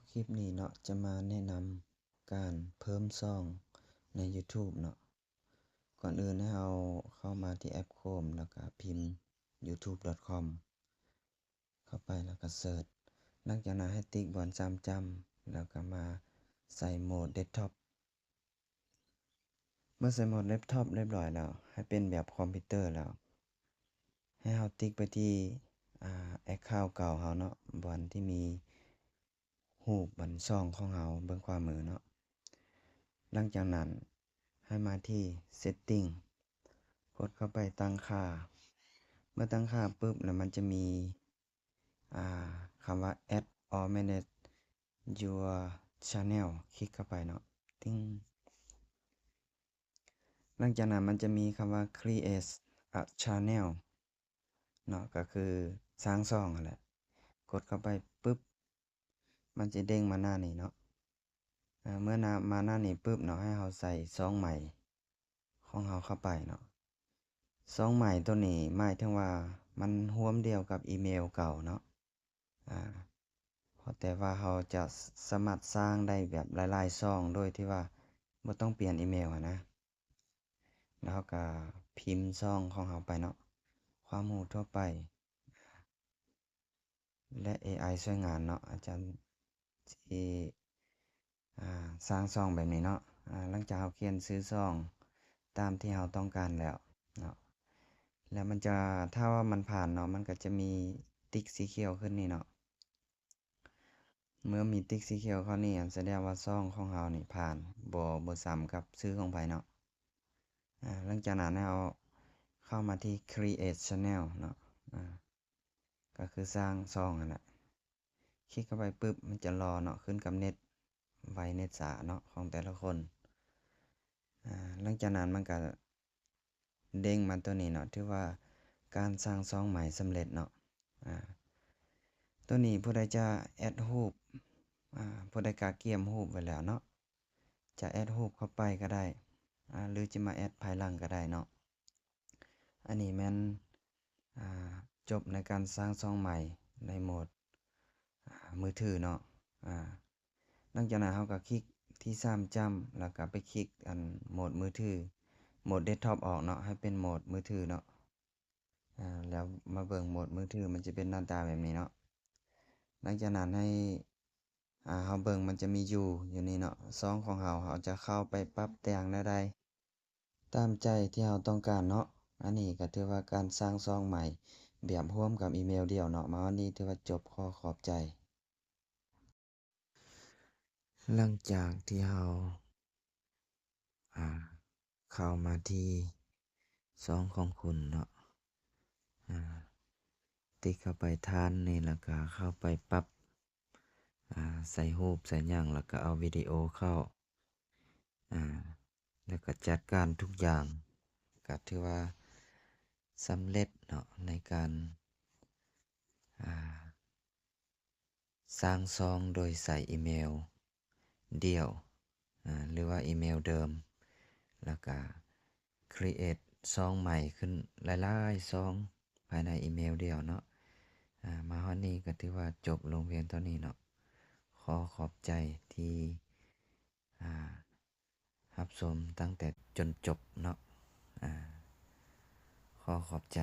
คลิปนี้เนาะจะมาแนะนำการเพิ่มช่องใน YouTube เนาะก่อนอื่นให้เราเข้ามาที่แอป Chrome แล้วก็พิมพ์ youtube.com เข้าไปแล้วก็เสิร์ชหลังจากนั้นให้ติ๊กบนจำแล้วก็มาใส่โหมดเดสก์ท็อปเมื่อใส่โหมดเดสก์ท็อปเรียบร้อยแล้วให้เป็นแบบคอมพิวเตอร์แล้วให้เราติ๊กไปที่account เก่าเราเนาะบนที่มีรูปบันช่องของเราเบื้องขวามือเนาะหลังจากนั้นให้มาที่ setting กดเข้าไปตั้งค่าเมื่อตั้งค่าปุ๊บแล้วมันจะมีคำว่า add or manage your channel คลิกเข้าไปเนาะติ้งหลังจากนั้นมันจะมีคำว่า create a channel เนาะก็คือสร้างช่องนั่นแหละกดเข้าไปปุ๊บมันจะเด้งมาหน้านี้เนาะเมื่อมาหน้านี้ปุ๊บเนาะให้เราใส่ช่องใหม่ของเราเข้าไปเนาะช่องใหม่ตัวนี้หมายถึงว่ามันร่วมเดียวกับอีเมลเก่าเนาะแต่ว่าเราจะสามารถสร้างได้แบบหลายๆช่องโดยที่ว่าบ่ต้องเปลี่ยนอีเมลนะแล้วก็พิมพ์ช่องของเราไปเนาะความรู้ทั่วไปและ AI ช่วยงานเนาะอาจารย์ที่สร้างช่องแบบนี้เนาะหลังจากเราเขียนชื่อช่องตามที่เราต้องการแล้วเนาะแล้วมันจะถ้าว่ามันผ่านเนาะมันก็จะมีติ๊กสีเขียวขึ้นนี่เนาะเมื่อมีติ๊กสีเขียวเข้านี่แสดงว่าช่องของเรานี่ผ่านบ่ซ้ำกับชื่อของไผเนาะหลังจากนั้นให้เราเข้ามาที่ create channel เนาะก็คือสร้างช่องนั่นแหละคลิกเข้าไปปุ๊บมันจะรอเนาะขึ้นกับเน็ตไวเน็ตช้าเนาะของแต่ละคนหลังจากนั้นมันก็เด้งมาตัวนี้เนาะที่ว่าการสร้างช่องใหม่สำเร็จเนาะตัวนี้ผู้ใดจะแอดรูปผู้ใดกะเกียมรูปไว้แล้วเนาะจะแอดรูปเข้าไปก็ได้หรือจะมาแอดภายหลังก็ได้เนาะอันนี้แม่นจบในการสร้างช่องใหม่ในโหมดมือถือเนาะหลังจากนั้นเราก็คลิกที่3จำแล้วก็ไปคลิกอันโหมดมือถือโหมดเดสก์ท็อปออกเนาะให้เป็นโหมดมือถือเนาะแล้วมาเบิ่งโหมดมือถือมันจะเป็นหน้าตาแบบนี้เนาะหลังจากนั้นให้เราเบิ่งมันจะมีอยู่นี่เนาะช่องของเราจะเข้าไปปรับแต่งได้ตามใจที่เราต้องการเนาะอันนี้ก็ถือว่าการสร้างช่องใหม่แบบร่วมกับอีเมลเดียวเนาะมาวันนี้ถือว่าจบขอขอบใจหลังจากที่เราเข้ามาที่ช่องของคุณเนาะติ๊กเข้าไปทานนี่แล้วก็เข้าไปปรับใส่รูปใส่หยังแล้วก็เอาวิดีโอเข้าแล้วก็จัดการทุกอย่างก็ถือว่าสำเร็จเนาะในการสร้างช่องโดยใส่อีเมลเดียวหรือว่าอีเมลเดิมแล้วก็ create ช่องใหม่ขึ้นหลายๆช่องภายในอีเมลเดียวเนาะมาวันนี้ก็ถือว่าจบลงเพียงเท่านี้เนาะขอขอบใจที่รับชมตั้งแต่จนจบเนาะขอขอบใจ